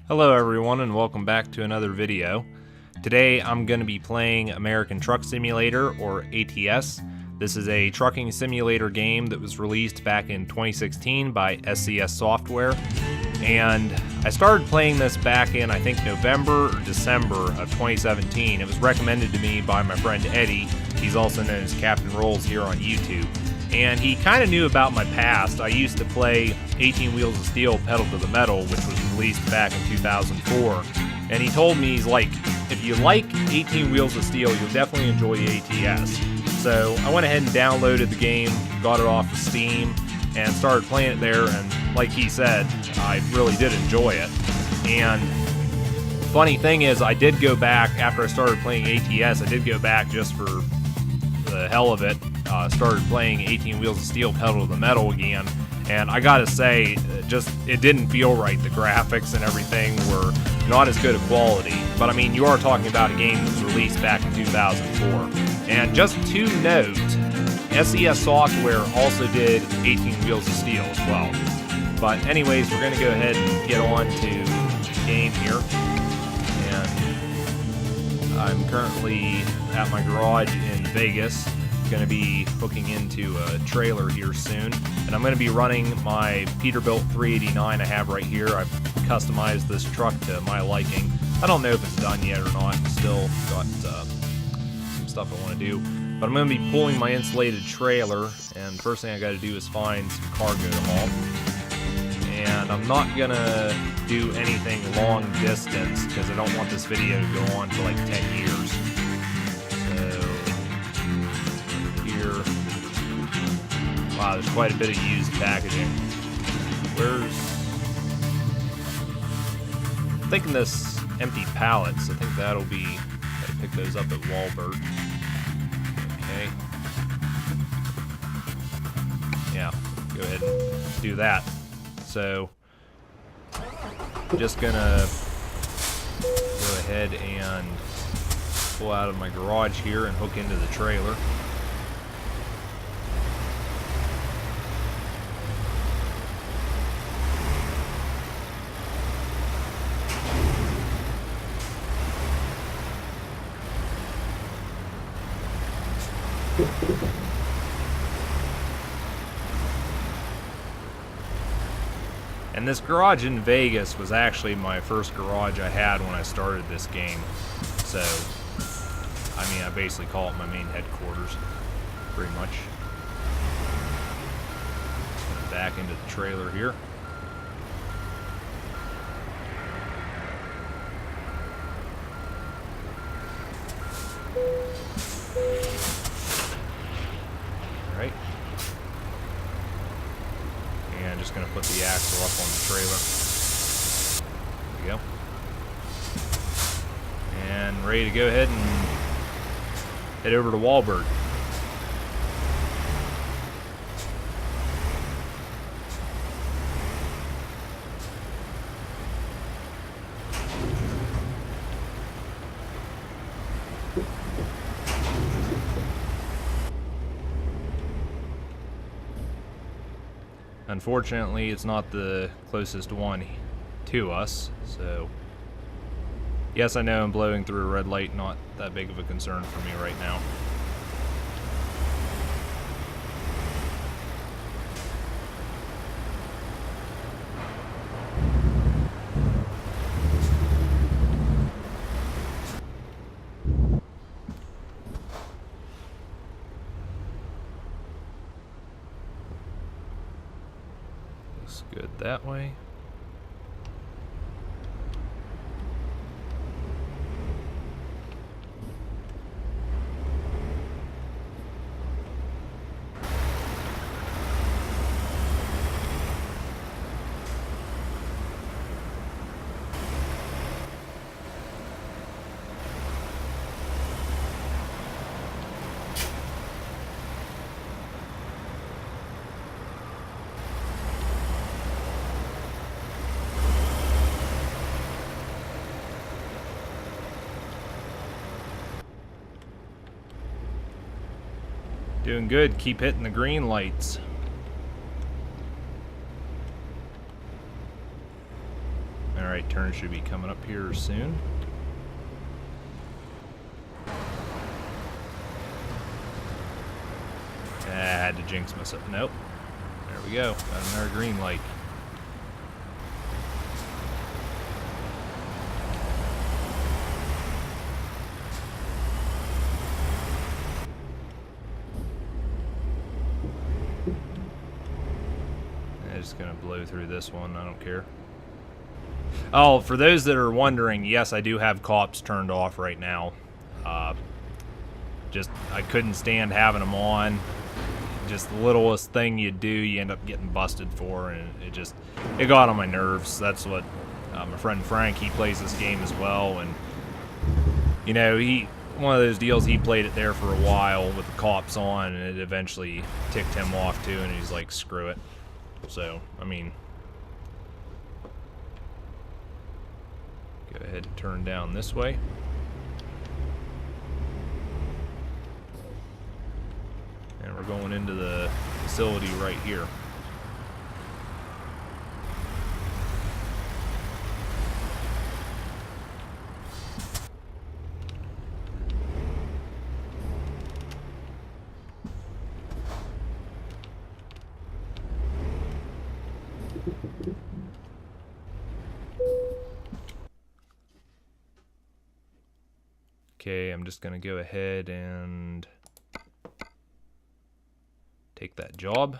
Hello everyone and welcome back to another video. Today I'm going to be playing American Truck Simulator, or ATS. This is a trucking simulator game that was released back in 2016 by SCS Software. And I started playing this back in, I think, November or December of 2017. It was recommended to me by my friend Eddie. He's also known as Captain Rolls here on YouTube. And he kind of knew about my past. I used to play 18 Wheels of Steel Pedal to the Metal, which was released back in 2004. And he told me, he's like, if you like 18 Wheels of Steel, you'll definitely enjoy ATS. So I went ahead and downloaded the game, got it off of Steam, and started playing it there. And like he said, I really did enjoy it. And funny thing is, I did go back after I started playing ATS. I did go back just for the hell of it. Started playing 18 Wheels of Steel Pedal to the Metal again, and I gotta say, it didn't feel right. The graphics and everything were not as good a quality, but I mean, you are talking about a game that was released back in 2004. And just to note, SCS Software also did 18 Wheels of Steel as well. But anyways, we're gonna go ahead and get on to the game here, and I'm currently at my garage in Vegas. Going to be hooking into a trailer here soon, and I'm going to be running my Peterbilt 389 I have right here. I've customized this truck to my liking. I don't know if it's done yet or not. Still got some stuff I want to do, but I'm going to be pulling my insulated trailer, and the first thing I got to do is find some cargo to haul. And I'm not going to do anything long distance because I don't want this video to go on for like 10 years. Wow, there's quite a bit of used packaging. I'm thinking this empty pallets. I think that'll be, gotta pick those up at Walmart. Okay. Yeah, go ahead and do that. So, I'm just gonna go ahead and pull out of my garage here and hook into the trailer. And this garage in Vegas was actually my first garage I had when I started this game. So, I mean, I basically call it my main headquarters, pretty much. Back into the trailer here. Right. And just going to put the axle up on the trailer. There we go. And ready to go ahead and head over to Walmart. Unfortunately, it's not the closest one to us, so yes, I know I'm blowing through a red light, not that big of a concern for me right now. Good that way. Doing good. Keep hitting the green lights. Alright, turn should be coming up here soon. I had to jinx myself. Nope. There we go. Got another green light. I'm just gonna blow through this one. I don't care. Oh, for those that are wondering, yes, I do have cops turned off right now. Just, I couldn't stand having them on. Just the littlest thing you do, you end up getting busted for, and it got on my nerves. That's what my friend Frank, he plays this game as well, and you know, one of those deals, he played it there for a while with the cops on, and it eventually ticked him off too, and he's like, screw it. So, I mean, go ahead and turn down this way. And we're going into the facility right here. Okay, I'm just gonna go ahead and take that job.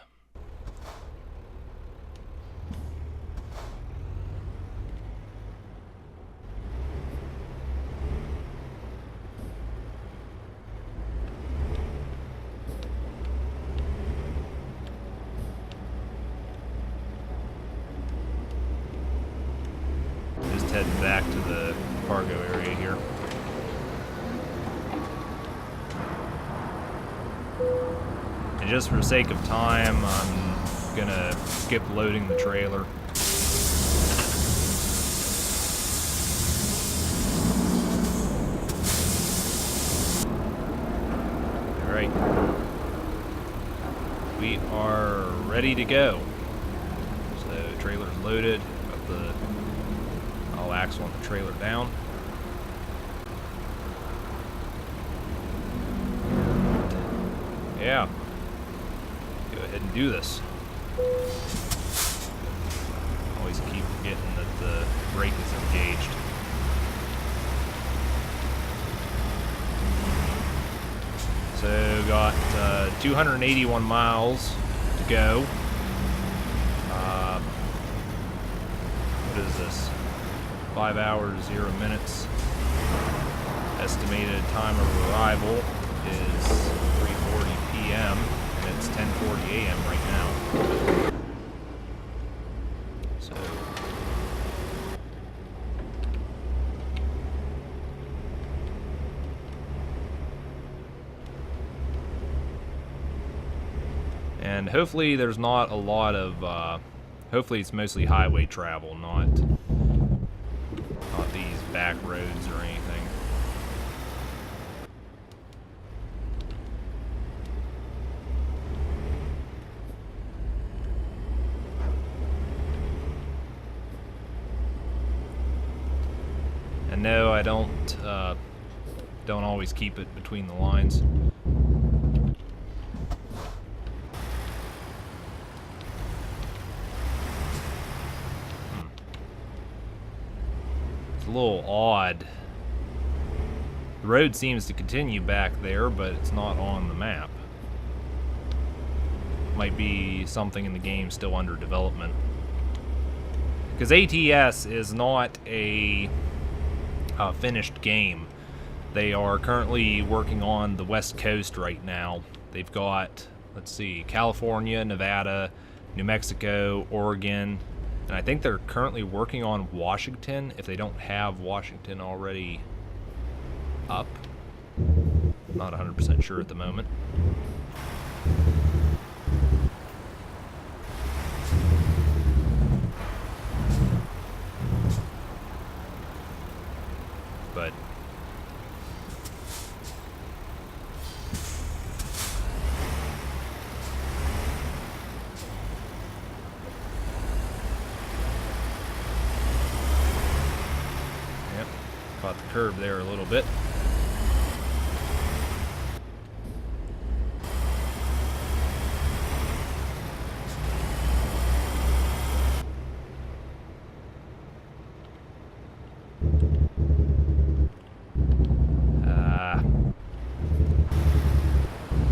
Just heading back to the cargo area here. And just for the sake of time, I'm gonna skip loading the trailer. Alright. We are ready to go. So, trailer's loaded. Got the all axle on the trailer down. Yeah. Go ahead and do this. Always keep forgetting that the brake is engaged. So got 281 miles to go. What is this? 5 hours, 0 minutes. Estimated time of arrival is 3:40 p.m. and it's 10:40 a.m. right now. So and hopefully there's not a lot of hopefully it's mostly highway travel, not these back roads or anything. And no, I don't always keep it between the lines. It's a little odd. The road seems to continue back there, but it's not on the map. Might be something in the game still under development. Because ATS is not a finished game. They are currently working on the West Coast right now. They've got, let's see, California, Nevada, New Mexico, Oregon, and I think they're currently working on Washington, if they don't have Washington already up. I'm not 100% sure at the moment. But about the curb there a little bit.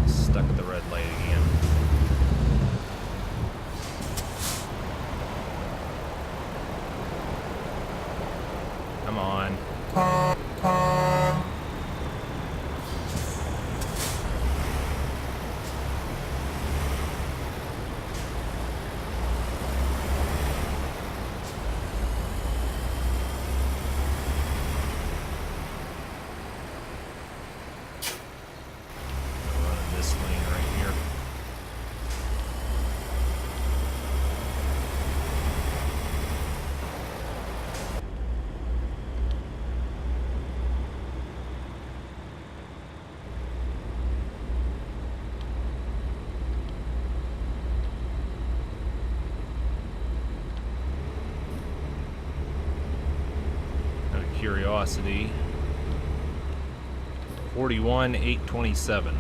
Stuck at the red light again. Come on. Running this lane right here. Out of curiosity, 41,827.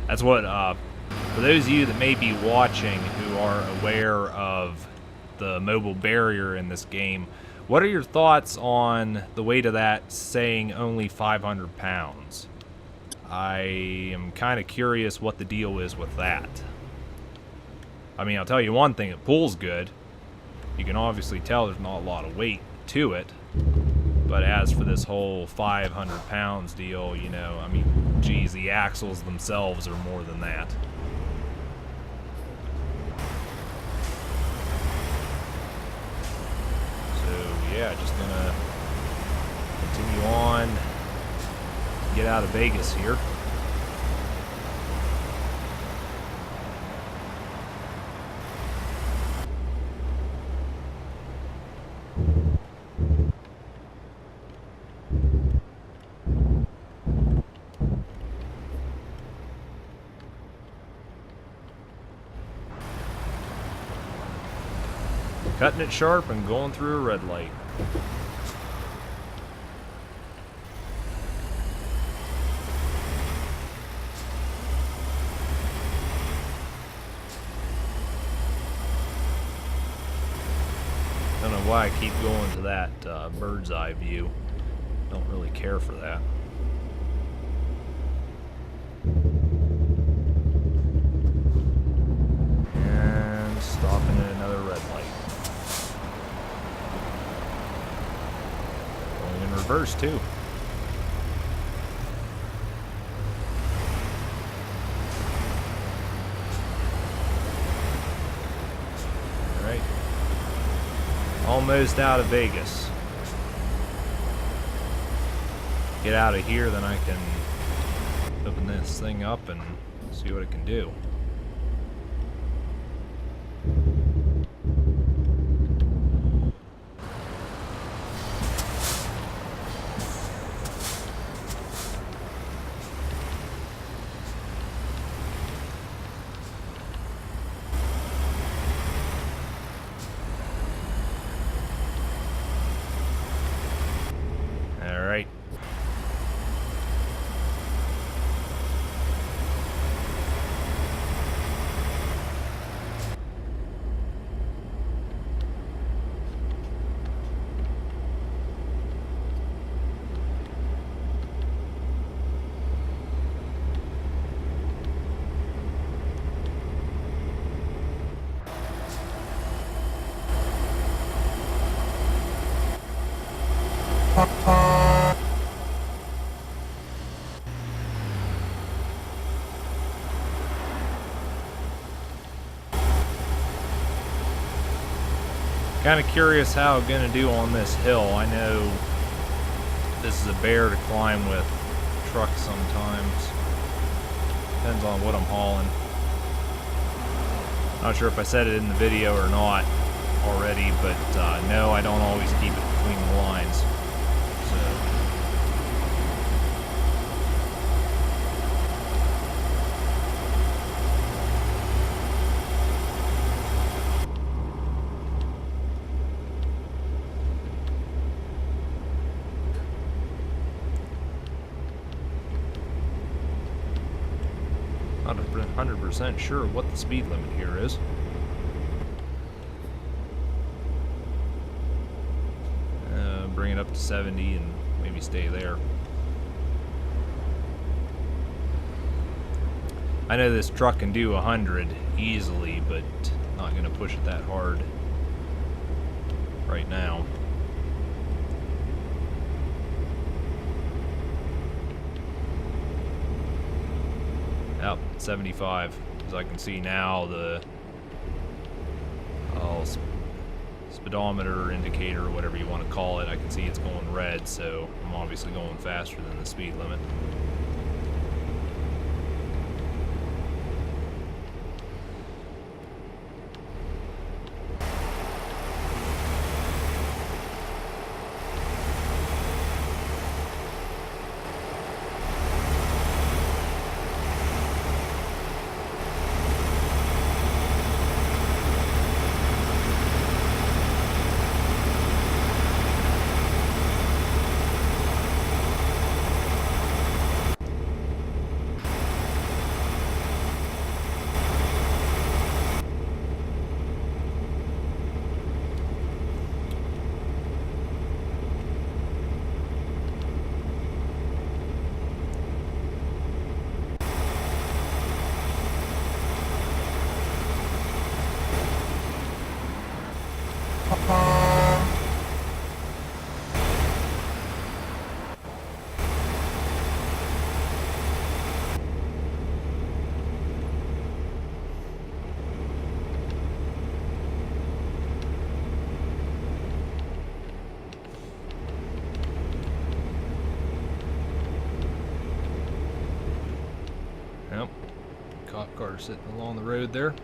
That's what, for those of you that may be watching who are aware of the mobile barrier in this game, what are your thoughts on the weight of that saying only 500 pounds? I am kind of curious what the deal is with that. I mean, I'll tell you one thing, it pulls good. You can obviously tell there's not a lot of weight to it. But as for this whole 500 pounds deal, you know, I mean, geez, the axles themselves are more than that. So, yeah, just gonna continue on, get out of Vegas here. Cutting it sharp and going through a red light. Don't know why I keep going to that bird's eye view. Don't really care for that. And stopping at another red light. Going in reverse too. Alright. Almost out of Vegas. Get out of here, then I can open this thing up and see what it can do. All right. Kind of curious how I'm gonna do on this hill. I know this is a bear to climb with trucks sometimes. Depends on what I'm hauling. Not sure if I said it in the video or not already, but no, I don't always keep it between the lines. So. Not 100% sure what the speed limit here is. Bring it up to 70 and maybe stay there. I know this truck can do 100 easily, but not going to push it that hard right now. Yep, 75. As I can see now, the speedometer indicator, or whatever you want to call it, I can see it's going red, so I'm obviously going faster than the speed limit. Yep, cop car sitting along the road there.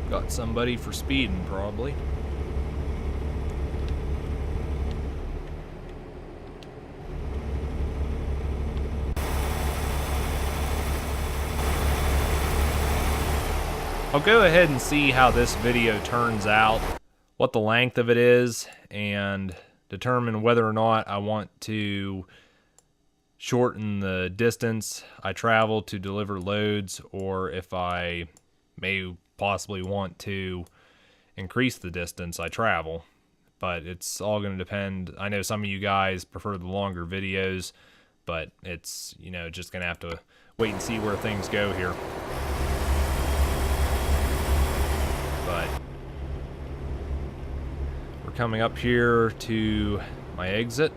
Got somebody for speeding, probably. I'll go ahead and see how this video turns out, what the length of it is, and determine whether or not I want to shorten the distance I travel to deliver loads, or if I may possibly want to increase the distance I travel. But it's all going to depend. I know some of you guys prefer the longer videos, but it's, you know, just going to have to wait and see where things go here. But we're coming up here to my exit.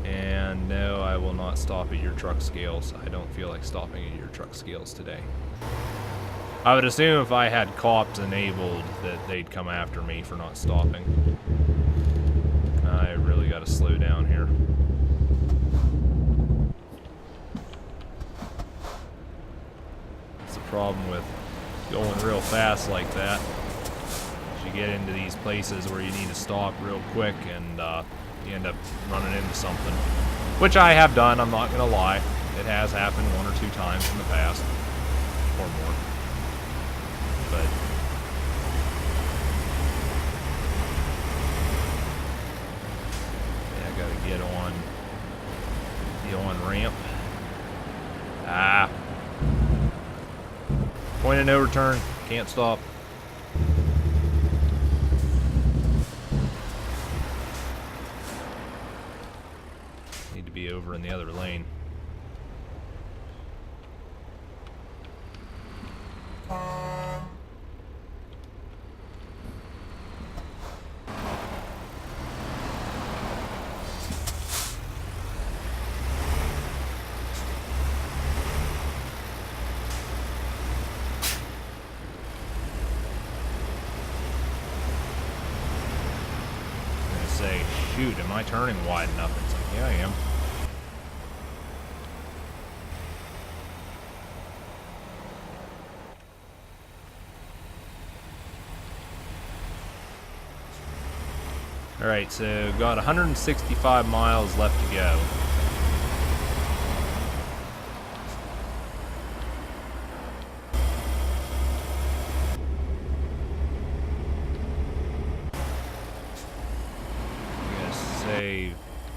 And no, I will not stop at your truck scales. I don't feel like stopping at your truck scales today. I would assume if I had cops enabled that they'd come after me for not stopping. I really got to slow down here. That's the problem with going real fast like that. You get into these places where you need to stop real quick, and you end up running into something. Which I have done, I'm not going to lie. It has happened 1 or 2 times in the past. Or more. But yeah, I gotta get on the on-ramp. Ah. Point of no return. Can't stop. Need to be over in the other lane. Say, shoot, am I turning wide enough? It's like, yeah, I am. Alright, so got 165 miles left to go.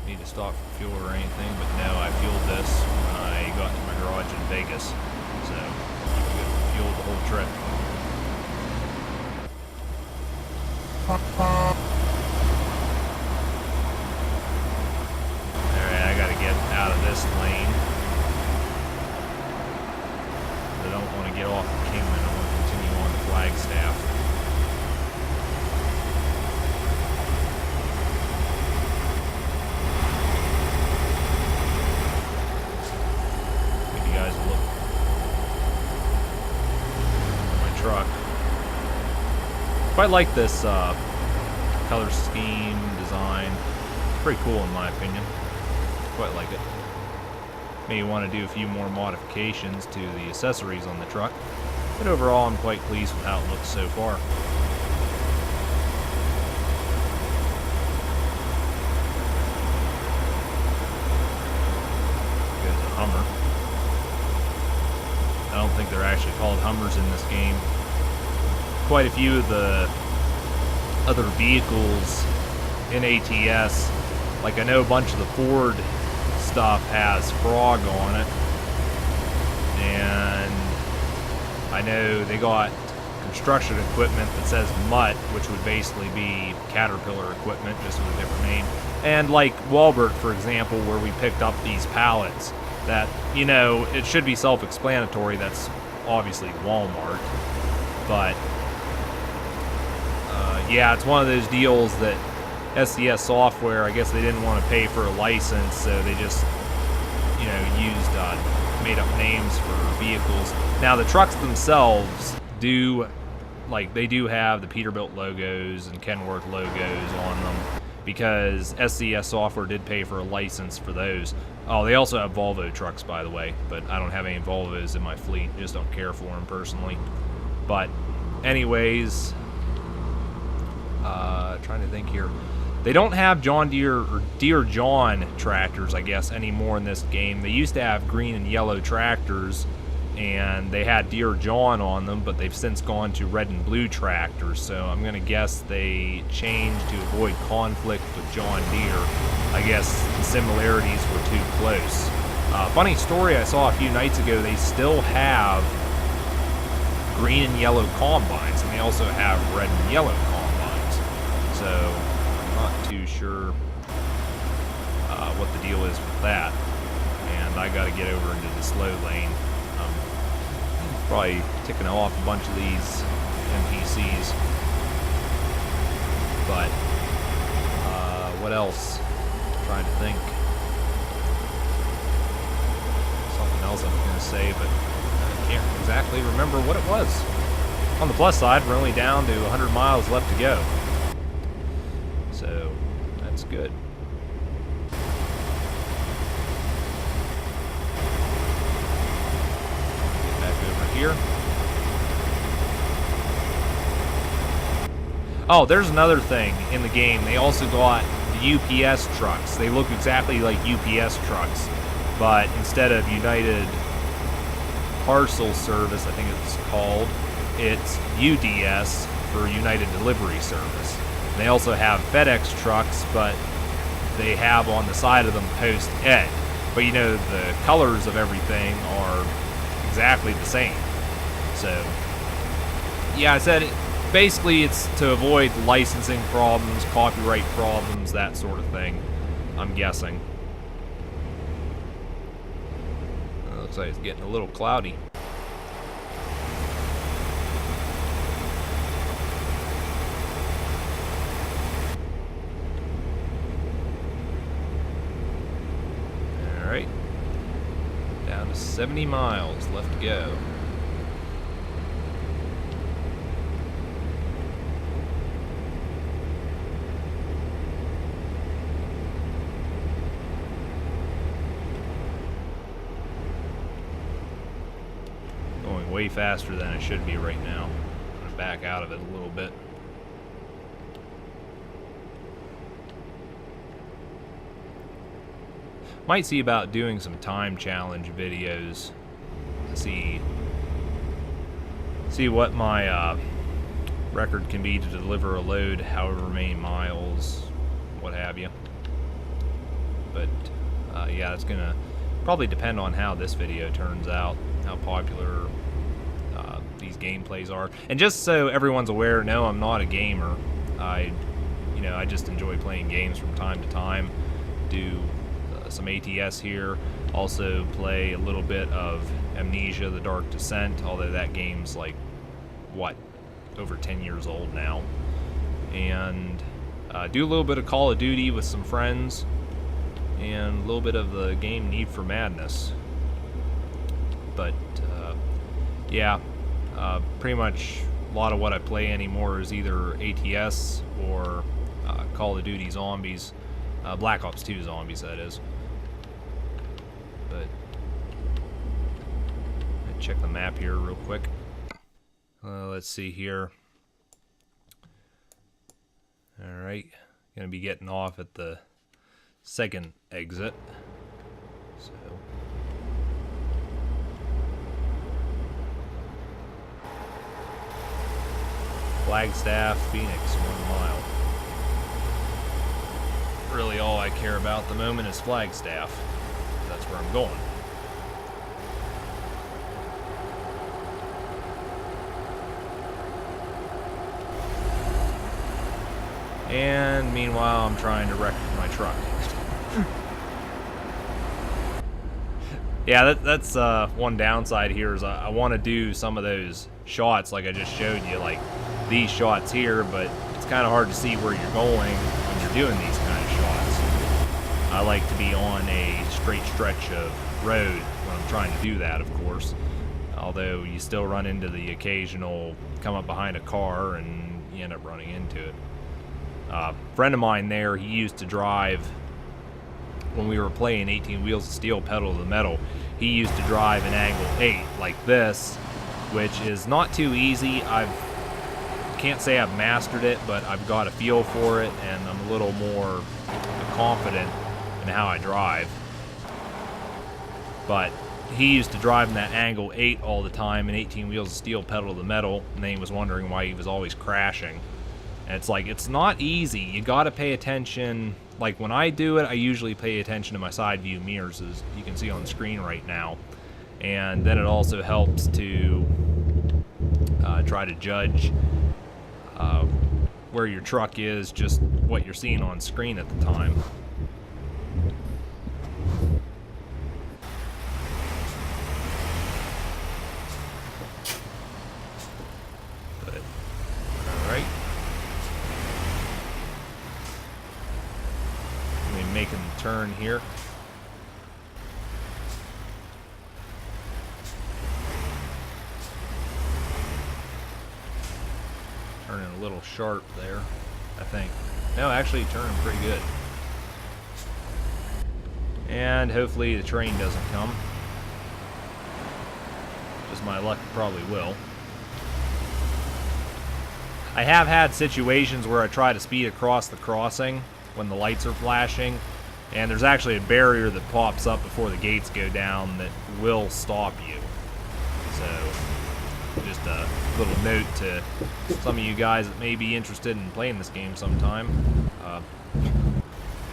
Need to stop for fuel or anything, but no, I fueled this. Vegas. So keep a good fuel the whole trip. Alright, I gotta get out of this lane. I don't want to get off the Kingman. I want to continue on to Flagstaff. Give you guys a look at my truck. Quite like this color scheme, design. It's pretty cool in my opinion. Quite like it. Maybe want to do a few more modifications to the accessories on the truck, but overall I'm quite pleased with how it looks so far. There's a Hummer. I don't think they're actually called Hummers in this game. Quite a few of the other vehicles in ATS, like I know a bunch of the Ford stuff has frog on it, and I know they got construction equipment that says mutt, which would basically be Caterpillar equipment, just with a different name. And like Walbert, for example, where we picked up these pallets that, you know, it should be self-explanatory, that's obviously Walmart, but yeah, it's one of those deals that SCS software, I guess they didn't want to pay for a license, so they just, you know, used made up names for vehicles. Now the trucks themselves do, like, they do have the Peterbilt logos and Kenworth logos on them, because SCS software did pay for a license for those. Oh, they also have Volvo trucks, by the way, but I don't have any Volvos in my fleet, just don't care for them personally. But anyways, trying to think here. They don't have John Deere or Deere John tractors, I guess, anymore in this game. They used to have green and yellow tractors, and they had Deere John on them, but they've since gone to red and blue tractors. So I'm going to guess they changed to avoid conflict with John Deere. I guess the similarities were too close. Funny story I saw a few nights ago, they still have green and yellow combines, and they also have red and yellow combines. So I'm not too sure what the deal is with that. And I got to get over into the slow lane. Probably ticking off a bunch of these NPCs. But what else? I'm trying to think. Something else I was going to say, but I can't exactly remember what it was. On the plus side, we're only down to 100 miles left to go. So that's good. Get back over here. Oh, there's another thing in the game. They also got the UPS trucks. They look exactly like UPS trucks, but instead of United Parcel Service, I think it's called, it's UDS for United Delivery Service. They also have FedEx trucks, but they have on the side of them Post Ed. But you know, the colors of everything are exactly the same. So, yeah, I said it, basically it's to avoid licensing problems, copyright problems, that sort of thing, I'm guessing. It looks like it's getting a little cloudy. Alright, down to 70 miles left to go. Going way faster than it should be right now. I'm going to back out of it a little bit. Might see about doing some time challenge videos to see what my record can be to deliver a load however many miles, what have you. But yeah, it's gonna Probably depend on how this video turns out, how popular these gameplays are. And just so everyone's aware, no, I'm not a gamer. I just enjoy playing games from time to time. Do some ATS here. Also play a little bit of Amnesia: The Dark Descent, although that game's like, what, over 10 years old now. And do a little bit of Call of Duty with some friends, and a little bit of the game Need for Madness. But yeah, pretty much a lot of what I play anymore is either ATS or Call of Duty Zombies, Black Ops 2 Zombies, that is. But check the map here real quick. Let's see here. Alright, gonna be getting off at the second exit. So Flagstaff, Phoenix, 1 mile. Really all I care about at the moment is Flagstaff. That's where I'm going. And meanwhile, I'm trying to wreck my truck. Yeah, that's one downside here is I want to do some of those shots like I just showed you, like these shots here, but it's kind of hard to see where you're going when you're doing these kind of shots. I like to be on a straight stretch of road when I'm trying to do that, of course. Although you still run into the occasional come up behind a car and you end up running into it. A friend of mine there, he used to drive, when we were playing 18 Wheels of Steel, Pedal to the Metal, he used to drive an angle 8 like this, which is not too easy. Can't say I've mastered it, but I've got a feel for it, and I'm a little more confident in how I drive. But he used to drive in that angle 8 all the time in 18 Wheels of Steel, Pedal to the Metal, and then he was wondering why he was always crashing. And it's like, it's not easy. You gotta pay attention. Like when I do it, I usually pay attention to my side view mirrors, as you can see on the screen right now. And then it also helps to try to judge where your truck is, just what you're seeing on screen at the time. But, all right. Making the turn here. Turning a little sharp there, I think. No, actually turning pretty good. And hopefully the train doesn't come. Just my luck, it probably will. I have had situations where I try to speed across the crossing when the lights are flashing, and there's actually a barrier that pops up before the gates go down that will stop you. So just a little note to some of you guys that may be interested in playing this game sometime. A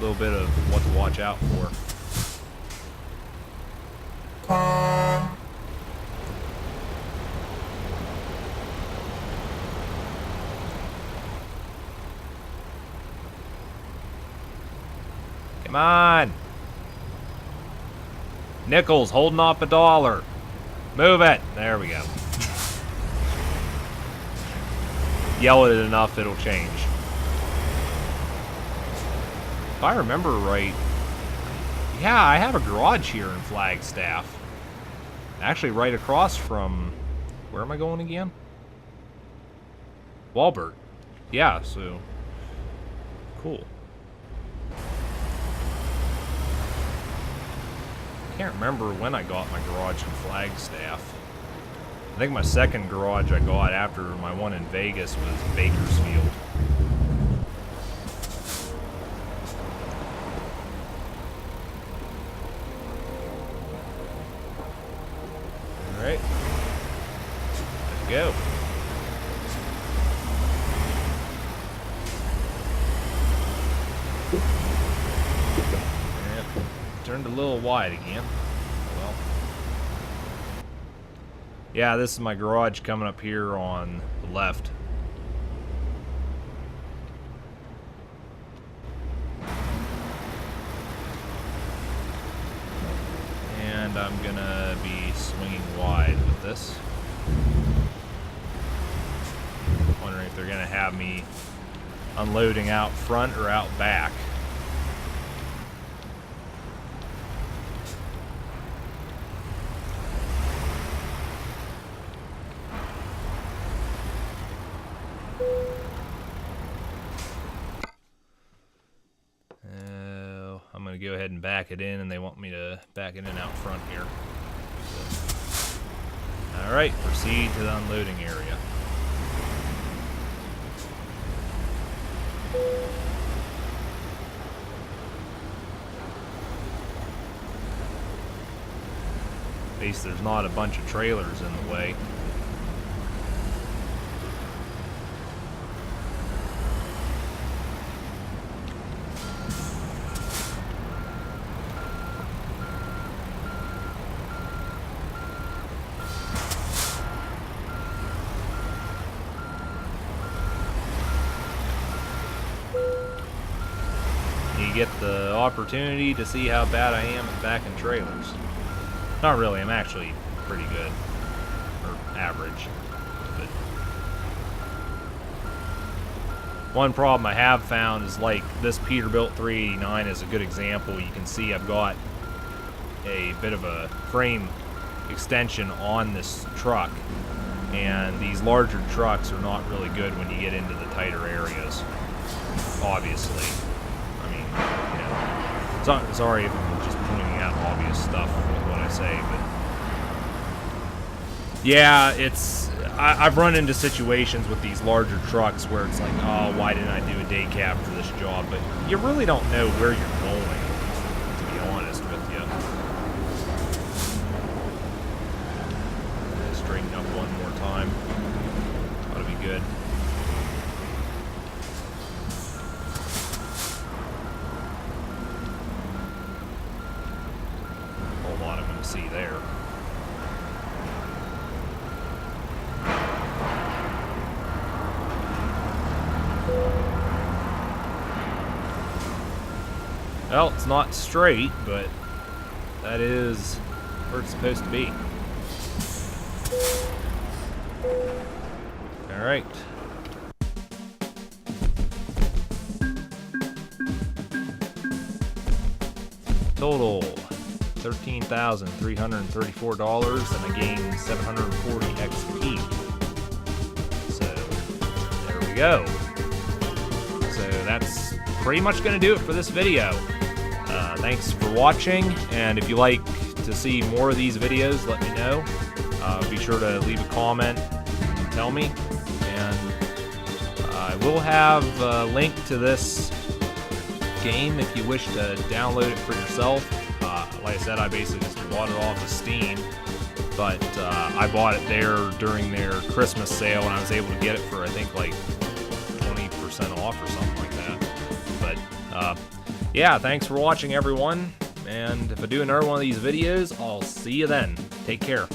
little bit of what to watch out for. Come on! Nickels holding off $1. Move it! There we go. Yell at it enough, it'll change. If I remember right, yeah, I have a garage here in Flagstaff. Actually, right across from, where am I going again? Walbert. Yeah, so, cool. I can't remember when I got my garage in Flagstaff. I think my second garage I got after my one in Vegas was Bakersfield. Alright. Let's go. Turned a little wide again. Yeah, this is my garage coming up here on the left. And I'm gonna be swinging wide with this. Wondering if they're gonna have me unloading out front or out back. I'm going to go ahead and back it in, and they want me to back it in out front here. So, all right, proceed to the unloading area. At least there's not a bunch of trailers in the way. You get the opportunity to see how bad I am at backing trailers. Not really, I'm actually pretty good. Or average. But one problem I have found is, like, this Peterbilt 389 is a good example. You can see I've got a bit of a frame extension on this truck. And these larger trucks are not really good when you get into the tighter areas. Obviously. Sorry if I'm just pointing out obvious stuff with what I say, but yeah, I've run into situations with these larger trucks where it's like, oh, why didn't I do a day cab for this job? But you really don't know where you're going, to be honest with you. Straighten up one more time. Ought to be good. See there. Well, it's not straight, but that is where it's supposed to be. All right. Total $13,334, and I gained 740 XP. So there we go. So that's pretty much going to do it for this video. Thanks for watching, and if you like to see more of these videos, let me know. Be sure to leave a comment and tell me. And I will have a link to this game if you wish to download it for yourself. Like I said, I basically just bought it off of Steam, but I bought it there during their Christmas sale, and I was able to get it for, I think, like 20% off or something like that. But yeah, thanks for watching, everyone, and if I do another one of these videos, I'll see you then. Take care.